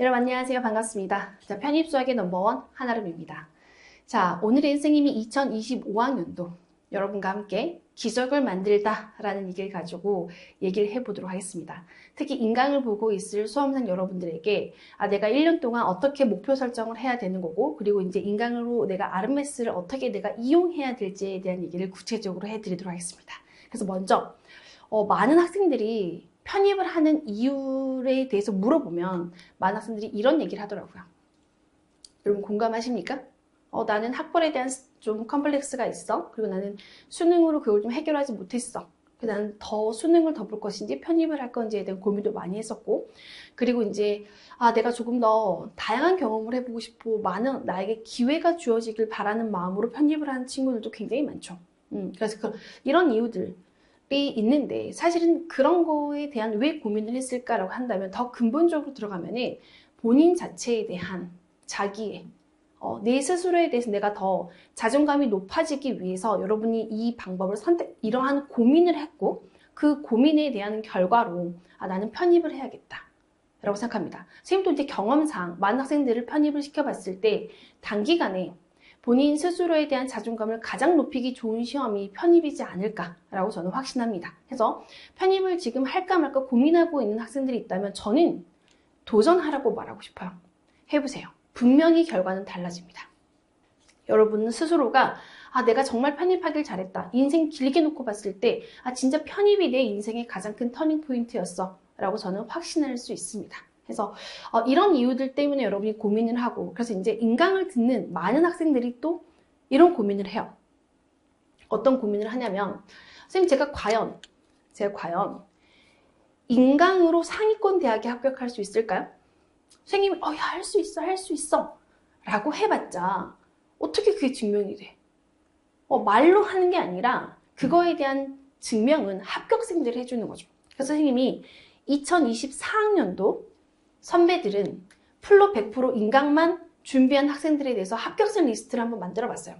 여러분 안녕하세요. 반갑습니다. 자, 편입 수학의 넘버원 한아름입니다. 자, 오늘의 선생님이 2025학년도 여러분과 함께 기적을 만들다 라는 얘기를 가지고 얘기를 해보도록 하겠습니다. 특히 인강을 보고 있을 수험생 여러분들에게 내가 1년 동안 어떻게 목표 설정을 해야 되는 거고, 그리고 이제 인강으로 내가 RMS를 어떻게 내가 이용해야 될지에 대한 얘기를 구체적으로 해드리도록 하겠습니다. 그래서 먼저 많은 학생들이 편입을 하는 이유에 대해서 물어보면 많은 학생들이 이런 얘기를 하더라고요. 여러분 공감하십니까? 나는 학벌에 대한 좀 컴플렉스가 있어. 그리고 나는 수능으로 그걸 좀 해결하지 못했어. 나는 더 수능을 더 볼 것인지 편입을 할 건지에 대한 고민도 많이 했었고, 그리고 이제 내가 조금 더 다양한 경험을 해보고 싶고 많은 나에게 기회가 주어지길 바라는 마음으로 편입을 하는 친구들도 굉장히 많죠. 그래서 이런 이유들 있는데, 사실은 그런 거에 대한 왜 고민을 했을까라고 한다면 더 근본적으로 들어가면은 본인 자체에 대한 자기의 내 스스로에 대해서 내가 더 자존감이 높아지기 위해서 여러분이 이 방법을 이러한 고민을 했고, 그 고민에 대한 결과로 나는 편입을 해야겠다 라고 생각합니다. 선생님도 이제 경험상 많은 학생들을 편입을 시켜봤을 때 단기간에 본인 스스로에 대한 자존감을 가장 높이기 좋은 시험이 편입이지 않을까라고 저는 확신합니다. 그래서 편입을 지금 할까 말까 고민하고 있는 학생들이 있다면 저는 도전하라고 말하고 싶어요. 해보세요. 분명히 결과는 달라집니다. 여러분은 스스로가 내가 정말 편입하길 잘했다. 인생 길게 놓고 봤을 때 진짜 편입이 내 인생의 가장 큰 터닝 포인트였어 라고 저는 확신할 수 있습니다. 그래서 이런 이유들 때문에 여러분이 고민을 하고, 그래서 이제 인강을 듣는 많은 학생들이 또 이런 고민을 해요. 어떤 고민을 하냐면, 선생님 제가 과연 인강으로 상위권 대학에 합격할 수 있을까요? 선생님이 할 수 있어 라고 해봤자 어떻게 그게 증명이 돼? 말로 하는 게 아니라 그거에 대한 증명은 합격생들이 해주는 거죠. 그래서 선생님이 2024학년도 선배들은 풀로 100% 인강만 준비한 학생들에 대해서 합격생 리스트를 한번 만들어 봤어요.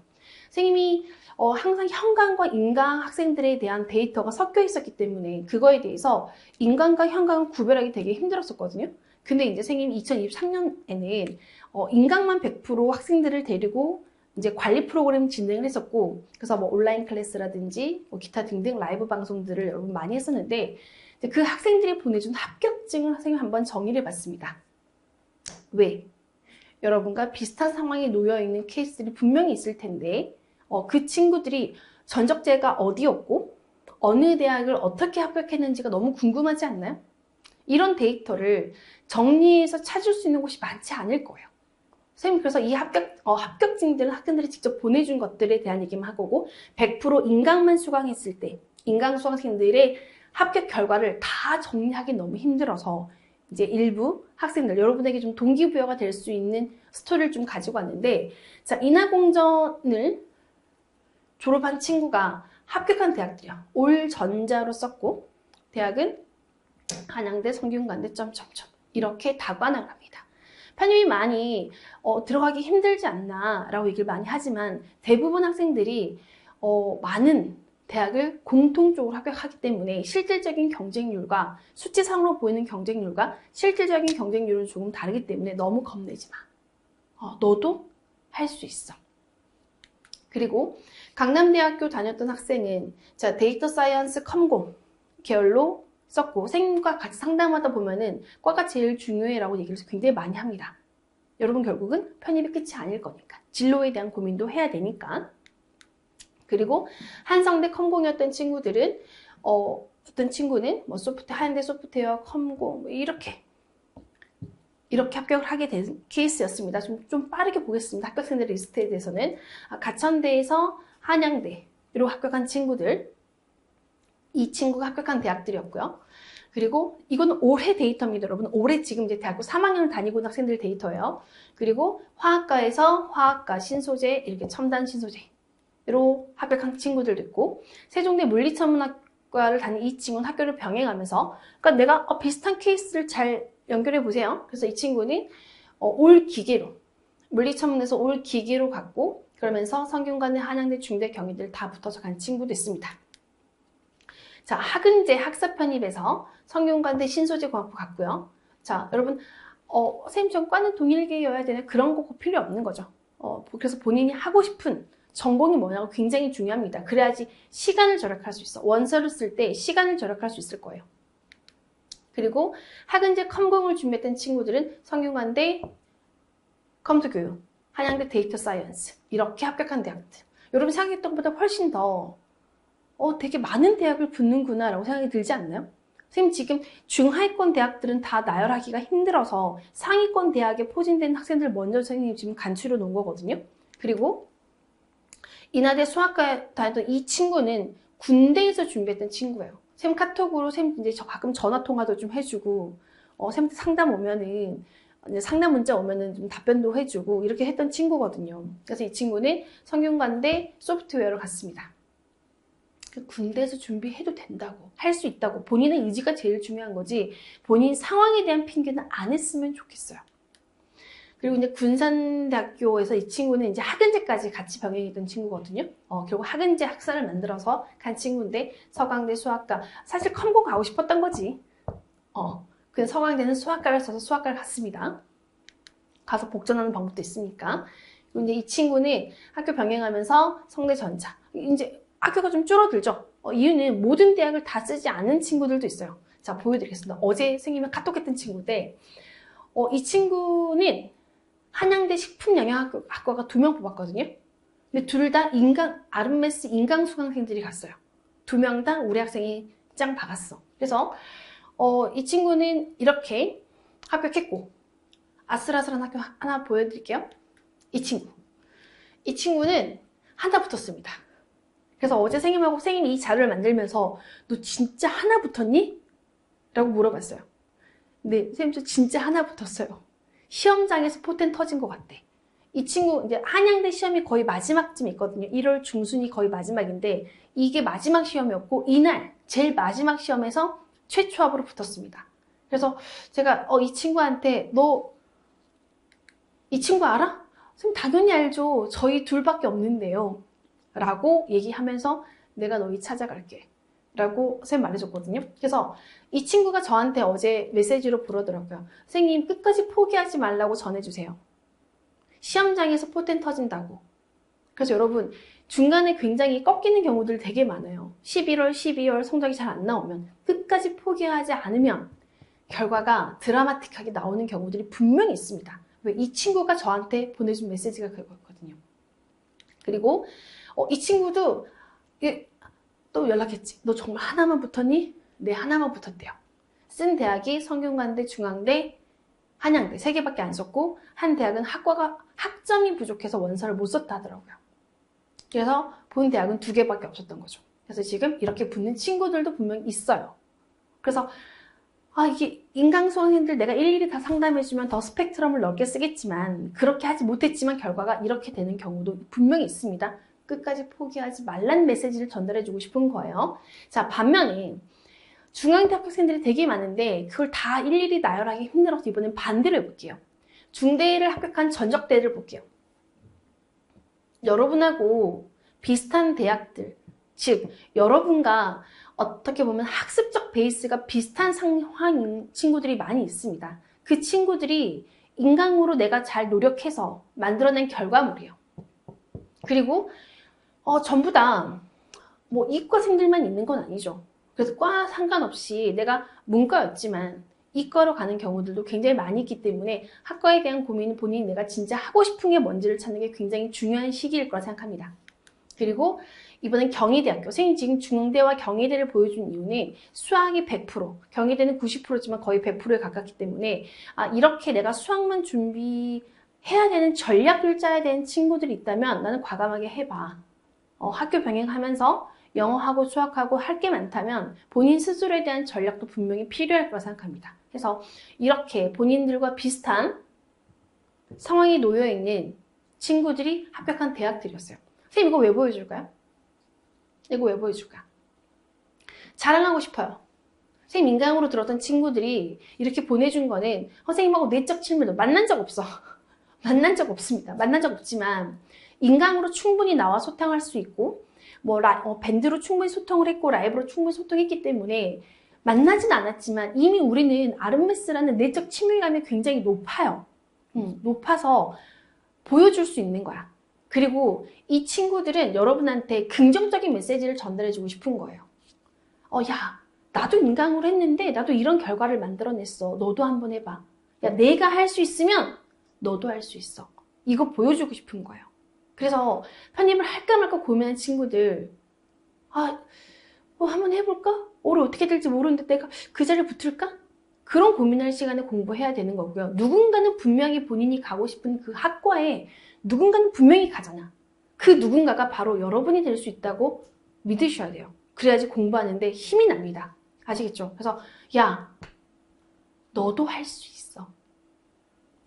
선생님이 항상 현강과 인강 학생들에 대한 데이터가 섞여 있었기 때문에 그거에 대해서 인강과 현강을 구별하기 되게 힘들었었거든요. 근데 이제 선생님이 2023년에는 인강만 100% 학생들을 데리고 이제 관리 프로그램 진행을 했었고, 그래서 뭐 온라인 클래스라든지 기타 등등 라이브 방송들을 여러분 많이 했었는데, 그 학생들이 보내준 합격증을 선생님이 한번 정의를 해봤습니다. 왜? 여러분과 비슷한 상황에 놓여있는 케이스들이 분명히 있을 텐데, 그 친구들이 전적제가 어디였고 어느 대학을 어떻게 합격했는지가 너무 궁금하지 않나요? 이런 데이터를 정리해서 찾을 수 있는 곳이 많지 않을 거예요. 선생님 그래서 이 합격증들은 학생들이 직접 보내준 것들에 대한 얘기만 하고, 100% 인강만 수강했을 때 인강 수강생들의 합격 결과를 다 정리하기 너무 힘들어서 이제 일부 학생들, 여러분에게 좀 동기부여가 될 수 있는 스토리를 좀 가지고 왔는데, 자, 인하공전을 졸업한 친구가 합격한 대학들이요. 올 전자로 썼고, 대학은 한양대, 성균관대, 이렇게 다관을 합니다. 편입이 많이 들어가기 힘들지 않나 라고 얘기를 많이 하지만 대부분 학생들이 많은 대학을 공통적으로 합격하기 때문에 실질적인 경쟁률과 수치상으로 보이는 경쟁률과 실질적인 경쟁률은 조금 다르기 때문에 너무 겁내지 마. 너도 할 수 있어. 그리고 강남대학교 다녔던 학생은 자, 데이터 사이언스 컴공 계열로 썼고, 선생님과 같이 상담하다 보면은 과가 제일 중요해라고 얘기를 굉장히 많이 합니다. 여러분 결국은 편입이 끝이 아닐 거니까 진로에 대한 고민도 해야 되니까. 그리고 한성대 컴공이었던 친구들은 어떤 친구는 뭐 한양대 소프트웨어 컴공 이렇게 합격을 하게 된 케이스였습니다. 좀 빠르게 보겠습니다. 합격생들 리스트에 대해서는 가천대에서 한양대로 합격한 친구들, 이 친구가 합격한 대학들이었고요. 그리고 이거는 올해 데이터입니다, 여러분. 올해 지금 이제 대학교 3학년을 다니고 있는 학생들 데이터예요. 그리고 화학과에서 화학과 신소재, 이렇게 첨단 신소재로 합격한 친구들도 있고, 세종대 물리천문학과를 다닌 이 친구는 학교를 병행하면서, 그러니까 내가 비슷한 케이스를 잘 연결해 보세요. 그래서 이 친구는 올 기계로, 물리천문에서 올 기계로 갔고, 그러면서 성균관대, 한양대, 중대, 경희대를 다 붙어서 간 친구도 있습니다. 자, 학은제 학사 편입에서 성균관대 신소재공학부 갔고요. 자, 여러분 선생님 전 과는 동일계여야 되나? 그런 거 필요 없는 거죠. 그래서 본인이 하고 싶은 전공이 뭐냐고 굉장히 중요합니다. 그래야지 시간을 절약할 수 있어. 원서를 쓸 때 시간을 절약할 수 있을 거예요. 그리고 학은제 컴공을 준비했던 친구들은 성균관대 컴퓨터교육, 한양대 데이터 사이언스 이렇게 합격한 대학들. 여러분 생각했던 것보다 훨씬 더 되게 많은 대학을 붙는구나 라고 생각이 들지 않나요? 선생님 지금 중하위권 대학들은 다 나열하기가 힘들어서 상위권 대학에 포진된 학생들 먼저 선생님 지금 간추려 놓은 거거든요. 그리고 인하대 수학과에 다녔던 이 친구는 군대에서 준비했던 친구예요. 쌤 카톡으로 쌤 이제 가끔 전화 통화도 좀 해주고, 쌤 상담 오면은 이제 상담 문자 오면은 좀 답변도 해주고 이렇게 했던 친구거든요. 그래서 이 친구는 성균관대 소프트웨어를 갔습니다. 군대에서 준비해도 된다고, 할 수 있다고, 본인의 의지가 제일 중요한 거지 본인 상황에 대한 핑계는 안 했으면 좋겠어요. 그리고 이제 군산대학교에서 이 친구는 이제 학은제까지 같이 병행했던 친구거든요. 결국 학은제 학사를 만들어서 간 친구인데 서강대 수학과, 사실 컴공 가고 싶었던 거지. 그냥 서강대는 수학과를 써서 수학과를 갔습니다. 가서 복전하는 방법도 있으니까. 그리고 이제 이 친구는 학교 병행하면서 성대 전자, 이제 학교가 좀 줄어들죠. 이유는 모든 대학을 다 쓰지 않은 친구들도 있어요. 자, 보여드리겠습니다. 어제 선생님이 카톡했던 친구인데, 이 친구는 한양대 식품영양학과가 2명 뽑았거든요. 근데 둘 다 아르메스 인강수강생들이 갔어요. 2명 다 우리 학생이 짱 박았어. 그래서 이 친구는 이렇게 합격했고, 아슬아슬한 학교 하나 보여드릴게요. 이 친구는 하나 붙었습니다. 그래서 어제 선생님이 이 자료를 만들면서 너 진짜 하나 붙었니? 라고 물어봤어요. 근데 선생님 저 진짜 하나 붙었어요. 시험장에서 포텐 터진 것 같대. 이 친구 이제 한양대 시험이 거의 마지막쯤 있거든요. 1월 중순이 거의 마지막인데 이게 마지막 시험이었고 이날 제일 마지막 시험에서 최초합으로 붙었습니다. 그래서 제가 이 친구한테 너 이 친구 알아? 선생님 당연히 알죠. 저희 둘밖에 없는데요. 라고 얘기하면서 내가 너희 찾아갈게. 라고 선생님 말해줬거든요. 그래서 이 친구가 저한테 어제 메시지로 보내더라고요. 선생님 끝까지 포기하지 말라고 전해주세요. 시험장에서 포텐 터진다고. 그래서 여러분 중간에 굉장히 꺾이는 경우들 되게 많아요. 11월, 12월 성적이 잘 안 나오면 끝까지 포기하지 않으면 결과가 드라마틱하게 나오는 경우들이 분명히 있습니다. 이 친구가 저한테 보내준 메시지가 그거였거든요. 그리고 이 친구도 또 연락했지. 너 정말 하나만 붙었니? 네, 하나만 붙었대요. 쓴 대학이 성균관대, 중앙대, 한양대 3개밖에 안 썼고 한 대학은 학점이 부족해서 원서를 못 썼다 하더라고요. 그래서 본 대학은 2개밖에 없었던 거죠. 그래서 지금 이렇게 붙는 친구들도 분명히 있어요. 그래서 이게 인강수강생들 내가 일일이 다 상담해주면 더 스펙트럼을 넓게 쓰겠지만 그렇게 하지 못했지만 결과가 이렇게 되는 경우도 분명히 있습니다. 끝까지 포기하지 말란 메시지를 전달해주고 싶은 거예요. 자, 반면에 중앙대 합격생들이 되게 많은데 그걸 다 일일이 나열하기 힘들어서 이번엔 반대로 해볼게요. 중대를 합격한 전적대를 볼게요. 여러분하고 비슷한 대학들, 즉 여러분과 어떻게 보면 학습적 베이스가 비슷한 상황인 친구들이 많이 있습니다. 그 친구들이 인강으로 내가 잘 노력해서 만들어낸 결과물이에요. 그리고 전부 다 뭐 이과생들만 있는 건 아니죠. 그래서 과 상관없이 내가 문과였지만 이과로 가는 경우들도 굉장히 많이 있기 때문에 학과에 대한 고민은 본인이 내가 진짜 하고 싶은 게 뭔지를 찾는 게 굉장히 중요한 시기일 거라 생각합니다. 그리고 이번엔 경희대학교, 선생님 지금 중대와 경희대를 보여준 이유는 수학이 100%, 경희대는 90%지만 거의 100%에 가깝기 때문에 이렇게 내가 수학만 준비해야 되는 전략을 짜야 되는 친구들이 있다면 나는 과감하게 해봐. 학교 병행하면서 영어하고 수학하고 할 게 많다면 본인 스스로에 대한 전략도 분명히 필요할 거라 생각합니다. 그래서 이렇게 본인들과 비슷한 상황에 놓여있는 친구들이 합격한 대학들이었어요. 선생님 이거 왜 보여줄까요? 이거 왜 보여줄까? 자랑하고 싶어요. 선생님 인강으로 들었던 친구들이 이렇게 보내준 거는 선생님하고 내적 친밀도 만난 적 없어. 만난 적 없습니다. 만난 적 없지만 인강으로 충분히 나와 소통할 수 있고 밴드로 충분히 소통을 했고 라이브로 충분히 소통했기 때문에 만나진 않았지만 이미 우리는 아르메스라는 내적 친밀감이 굉장히 높아요. 높아서 보여줄 수 있는 거야. 그리고 이 친구들은 여러분한테 긍정적인 메시지를 전달해주고 싶은 거예요. 야, 나도 인강으로 했는데 나도 이런 결과를 만들어냈어. 너도 한번 해봐. 야, 내가 할 수 있으면 너도 할 수 있어. 이거 보여주고 싶은 거예요. 그래서 편입을 할까 말까 고민하는 친구들, 한번 해볼까? 올해 어떻게 될지 모르는데 내가 그 자리에 붙을까? 그런 고민할 시간에 공부해야 되는 거고요. 누군가는 분명히 본인이 가고 싶은 그 학과에 누군가는 분명히 가잖아. 그 누군가가 바로 여러분이 될 수 있다고 믿으셔야 돼요. 그래야지 공부하는데 힘이 납니다. 아시겠죠? 그래서 야, 너도 할 수 있어.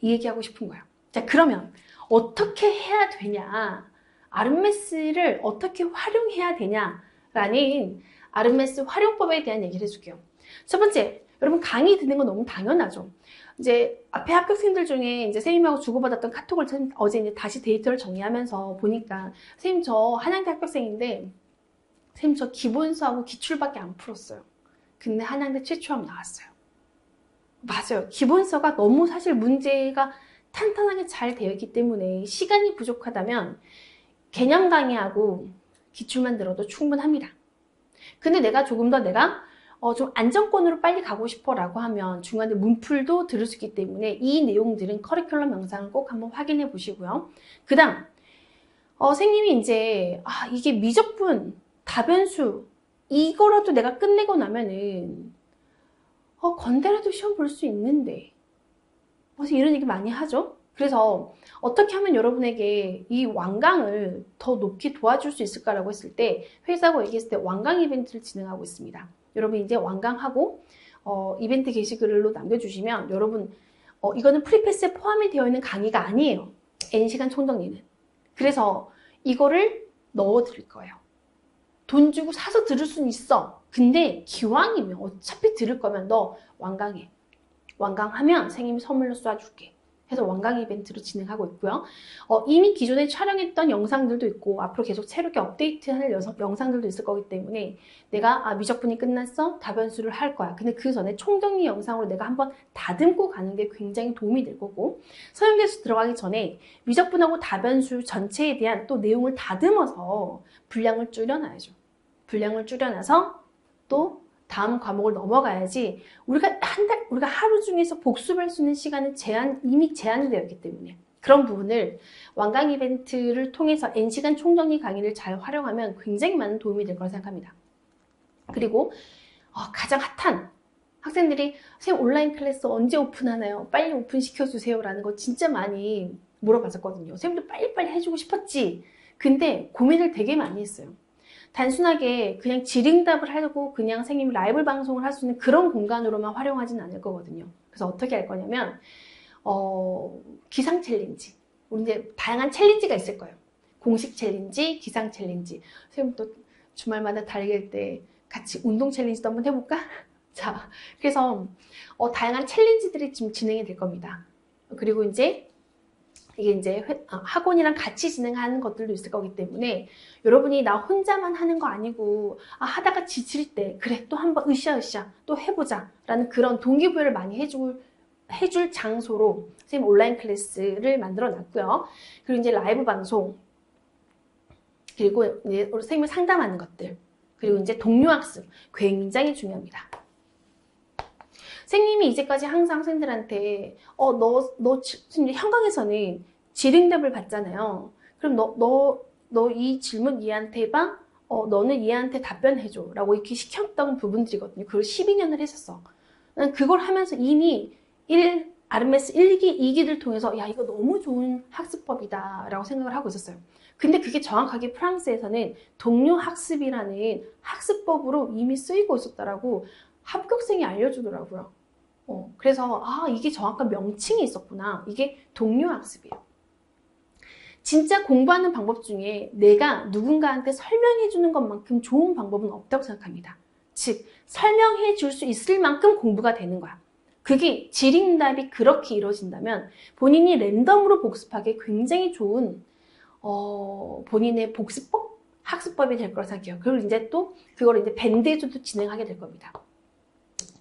이 얘기하고 싶은 거예요. 자, 그러면 어떻게 해야 되냐? 아르메스를 어떻게 활용해야 되냐라는 아르메스 활용법에 대한 얘기를 해줄게요. 첫 번째, 여러분 강의 듣는 건 너무 당연하죠. 이제 앞에 합격생들 중에 이제 선생님하고 주고받았던 카톡을 어제 이제 다시 데이터를 정리하면서 보니까 선생님 저 한양대 합격생인데 선생님 저 기본서하고 기출밖에 안 풀었어요. 근데 한양대 최초학 나왔어요. 맞아요. 기본서가 너무 사실 문제가 탄탄하게 잘 되어 있기 때문에 시간이 부족하다면 개념 강의하고 기출만 들어도 충분합니다. 근데 내가 조금 더 좀 안정권으로 빨리 가고 싶어 라고 하면 중간에 문풀도 들을 수 있기 때문에 이 내용들은 커리큘럼 영상을 꼭 한번 확인해 보시고요. 그 다음 선생님이 이제 이게 미적분, 다변수 이거라도 내가 끝내고 나면은 건대라도 시험 볼 수 있는데 그래서 이런 얘기 많이 하죠. 그래서 어떻게 하면 여러분에게 이 완강을 더 높게 도와줄 수 있을까라고 했을 때 회사하고 얘기했을 때 완강 이벤트를 진행하고 있습니다. 여러분 이제 완강하고 이벤트 게시글로 남겨주시면 여러분 이거는 프리패스에 포함이 되어 있는 강의가 아니에요. N시간 총정리는. 그래서 이거를 넣어드릴 거예요. 돈 주고 사서 들을 수는 있어. 근데 기왕이면 어차피 들을 거면 너 완강해. 완강하면 선생님이 선물로 쏴줄게. 해서 완강 이벤트로 진행하고 있고요. 이미 기존에 촬영했던 영상들도 있고 앞으로 계속 새롭게 업데이트할 영상들도 있을 거기 때문에 내가 미적분이 끝났어? 다변수를 할 거야. 근데 그 전에 총정리 영상으로 내가 한번 다듬고 가는 게 굉장히 도움이 될 거고 서영대수 들어가기 전에 미적분하고 다변수 전체에 대한 또 내용을 다듬어서 분량을 줄여놔야죠. 분량을 줄여놔서 또 다음 과목을 넘어가야지 우리가 하루 중에서 복습할 수 있는 시간은 이미 제한되어 있기 때문에 그런 부분을 완강 이벤트를 통해서 N시간 총정리 강의를 잘 활용하면 굉장히 많은 도움이 될 거라 생각합니다. 그리고 가장 핫한 학생들이 선생님 온라인 클래스 언제 오픈하나요? 빨리 오픈시켜주세요 라는 거 진짜 많이 물어봤었거든요. 선생님도 빨리빨리 해주고 싶었지. 근데 고민을 되게 많이 했어요. 단순하게 그냥 질의응답을 하고 그냥 선생님이 라이브 방송을 할 수 있는 그런 공간으로만 활용하지는 않을 거거든요. 그래서 어떻게 할 거냐면 기상 챌린지. 우리 이제 다양한 챌린지가 있을 거예요. 공식 챌린지, 기상 챌린지. 선생님 또 주말마다 달릴 때 같이 운동 챌린지도 한번 해볼까? 자, 그래서 다양한 챌린지들이 지금 진행이 될 겁니다. 그리고 이제 이게 이제 학원이랑 같이 진행하는 것들도 있을 거기 때문에 여러분이 나 혼자만 하는 거 아니고 하다가 지칠 때 그래 또 한번 으쌰으쌰 또 해보자 라는 그런 동기부여를 많이 해줄 장소로 선생님 온라인 클래스를 만들어 놨고요. 그리고 이제 라이브 방송 그리고 이제 선생님을 상담하는 것들 그리고 이제 동료 학습 굉장히 중요합니다. 선생님이 이제까지 항상 학생들한테 현강에서는 질응답을 받잖아요. 그럼 너 이 질문 얘한테 해봐. 너는 얘한테 답변해줘. 라고 이렇게 시켰던 부분들이거든요. 그걸 12년을 했었어. 난 그걸 하면서 이미 아르메스 1기, 2기를 통해서 야 이거 너무 좋은 학습법이다 라고 생각을 하고 있었어요. 근데 그게 정확하게 프랑스에서는 동료 학습이라는 학습법으로 이미 쓰이고 있었다라고 합격생이 알려주더라고요. 그래서 이게 정확한 명칭이 있었구나. 이게 동료 학습이에요. 진짜 공부하는 방법 중에 내가 누군가한테 설명해 주는 것만큼 좋은 방법은 없다고 생각합니다. 즉 설명해 줄 수 있을 만큼 공부가 되는 거야. 그게 질의응답이 그렇게 이루어진다면 본인이 랜덤으로 복습하기 굉장히 좋은 본인의 학습법이 될 거라 생각해요. 그리고 이제 또 그걸 이제 밴드에서도 진행하게 될 겁니다.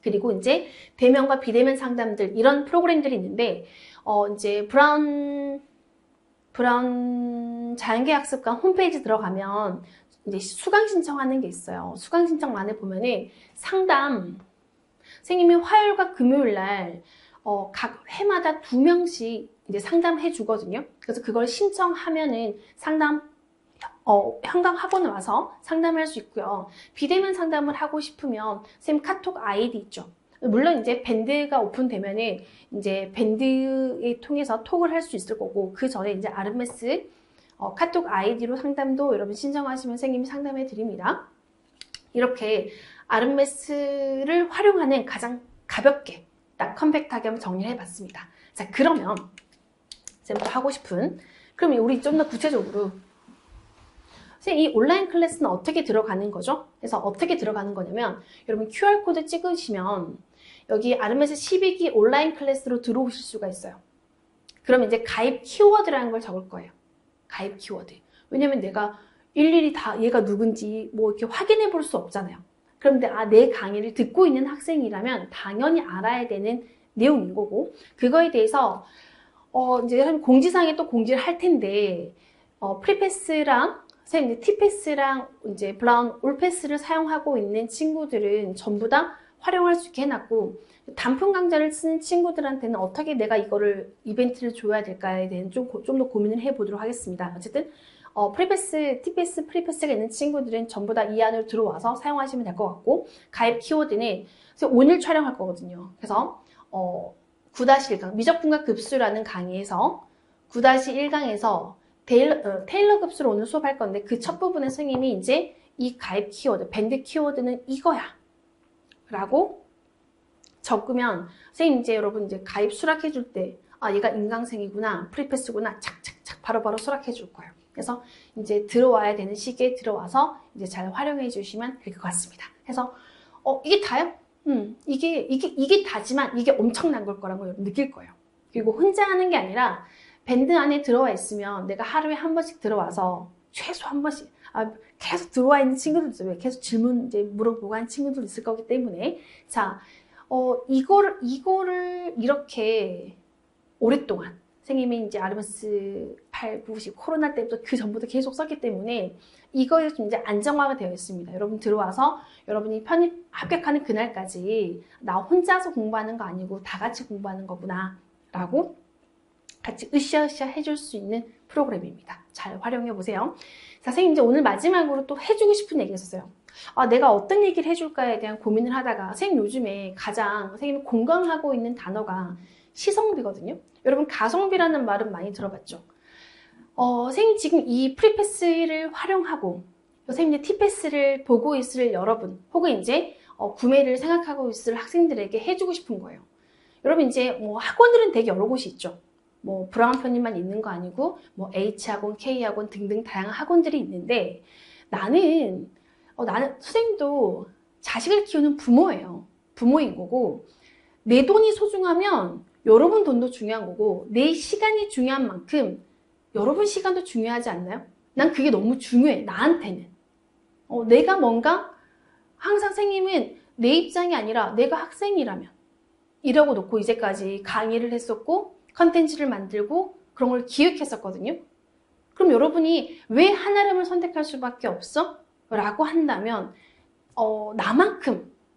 그리고 이제 대면과 비대면 상담들 이런 프로그램들이 있는데 이제 브라운 자연계학습관 홈페이지 들어가면 이제 수강 신청하는 게 있어요. 수강 신청란에 보면은 상담 선생님이 화요일과 금요일 날 각 회마다 2명씩 이제 상담해 주거든요. 그래서 그걸 신청하면은 현강학원에 와서 상담할 수 있고요. 비대면 상담을 하고 싶으면 선생님 카톡 아이디 있죠. 물론 이제 밴드가 오픈되면은 이제 밴드에 통해서 톡을 할 수 있을 거고, 그 전에 이제 아르메스 카톡 아이디로 상담도 여러분 신청하시면 선생님이 상담해 드립니다. 이렇게 아르메스를 활용하는 가장 가볍게 딱 컴팩트하게 한번 정리를 해봤습니다. 자, 그러면 쌤도 하고 싶은, 그럼 우리 좀 더 구체적으로 선생님 이 온라인 클래스는 어떻게 들어가는 거죠? 그래서 어떻게 들어가는 거냐면 여러분 QR코드 찍으시면 여기 아르메스 12기 온라인 클래스로 들어오실 수가 있어요. 그러면 이제 가입 키워드라는 걸 적을 거예요. 가입 키워드. 왜냐면 내가 일일이 다 얘가 누군지 뭐 이렇게 확인해 볼 수 없잖아요. 그런데 내 강의를 듣고 있는 학생이라면 당연히 알아야 되는 내용인 거고, 그거에 대해서 이제 공지사항에 또 공지를 할 텐데 프리패스랑 선생님 티패스랑 이제 브라운 올패스를 사용하고 있는 친구들은 전부 다 활용할 수 있게 해놨고, 단품 강좌를 쓰는 친구들한테는 어떻게 내가 이거를 이벤트를 줘야 될까에 대한 좀 더 고민을 해보도록 하겠습니다. 어쨌든 프리패스, 티패스, 프리패스가 있는 친구들은 전부 다 이 안으로 들어와서 사용하시면 될 것 같고, 가입 키워드는 오늘 촬영할 거거든요. 그래서 9-1강 미적분과 급수라는 강의에서 9-1강에서 테일러 급수로 오늘 수업할 건데, 그 첫 부분에 선생님이 이제 이 가입 키워드, 밴드 키워드는 이거야 라고 적으면 선생님 이제 여러분 이제 가입 수락해 줄 때 얘가 인강생이구나, 프리패스구나 착착착 바로바로 수락해 줄 거예요. 그래서 이제 들어와야 되는 시기에 들어와서 이제 잘 활용해 주시면 될 것 같습니다. 그래서 이게 다요? 이게 다지만 이게 엄청난 걸 거라고 여러분 느낄 거예요. 그리고 혼자 하는 게 아니라 밴드 안에 들어와 있으면 내가 하루에 한 번씩 들어와서 최소 한 번씩 계속 들어와 있는 친구들도 있어요. 계속 질문 이제 물어보고 하는 친구들도 있을 거기 때문에, 자, 이거를 이렇게 오랫동안 선생님이 이제 아르메스 8, 9, 10 코로나 때부터 그 전부터 계속 썼기 때문에 이거에 좀 이제 안정화가 되어 있습니다. 여러분 들어와서 여러분이 편입 합격하는 그날까지 나 혼자서 공부하는 거 아니고 다 같이 공부하는 거구나 라고 같이 으쌰으쌰 해줄 수 있는 프로그램입니다. 잘 활용해 보세요. 자, 선생님 이제 오늘 마지막으로 또 해주고 싶은 얘기가 있었어요. 내가 어떤 얘기를 해줄까에 대한 고민을 하다가 선생님 요즘에 가장 선생님이 공감하고 있는 단어가 시성비거든요. 여러분 가성비라는 말은 많이 들어봤죠. 선생님 지금 이 프리패스를 활용하고 선생님 티패스를 보고 있을 여러분, 혹은 이제 구매를 생각하고 있을 학생들에게 해주고 싶은 거예요. 여러분 이제 뭐 학원들은 되게 여러 곳이 있죠. 뭐 브라운 편입만 있는 거 아니고 뭐 H학원, K학원 등등 다양한 학원들이 있는데, 나는 선생님도 자식을 키우는 부모예요. 부모인 거고, 내 돈이 소중하면 여러분 돈도 중요한 거고, 내 시간이 중요한 만큼 여러분 시간도 중요하지 않나요? 난 그게 너무 중요해, 나한테는. 내가 뭔가 항상 선생님은 내 입장이 아니라 내가 학생이라면 이러고 놓고 이제까지 강의를 했었고 컨텐츠를 만들고 그런 걸 기획했었거든요. 그럼 여러분이 왜 한아름을 선택할 수밖에 없어? 라고 한다면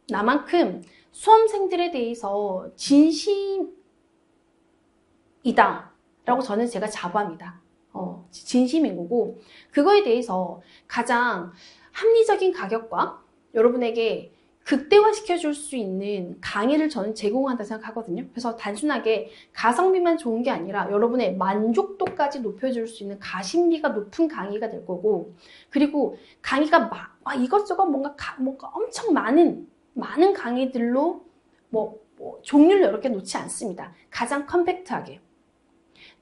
나만큼 수험생들에 대해서 진심이다 라고 저는 제가 자부합니다. 진심인 거고, 그거에 대해서 가장 합리적인 가격과 여러분에게 극대화시켜줄 수 있는 강의를 저는 제공한다 생각하거든요. 그래서 단순하게 가성비만 좋은 게 아니라 여러분의 만족도까지 높여줄 수 있는 가심비가 높은 강의가 될 거고, 그리고 강의가 이것저것 뭔가 엄청 많은 강의들로 종류를 여러 개 놓지 않습니다. 가장 컴팩트하게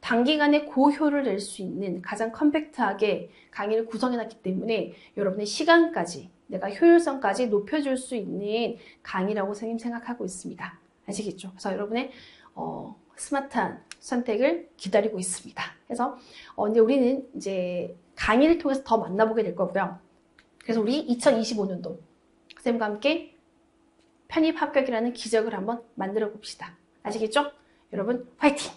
단기간에 고효를 낼 수 있는 가장 컴팩트하게 강의를 구성해놨기 때문에 여러분의 시간까지, 내가 효율성까지 높여줄 수 있는 강의라고 선생님 생각하고 있습니다. 아시겠죠? 그래서 여러분의 스마트한 선택을 기다리고 있습니다. 그래서 이제 우리는 이제 강의를 통해서 더 만나보게 될 거고요. 그래서 우리 2025년도 선생님과 함께 편입 합격이라는 기적을 한번 만들어 봅시다. 아시겠죠? 여러분 화이팅!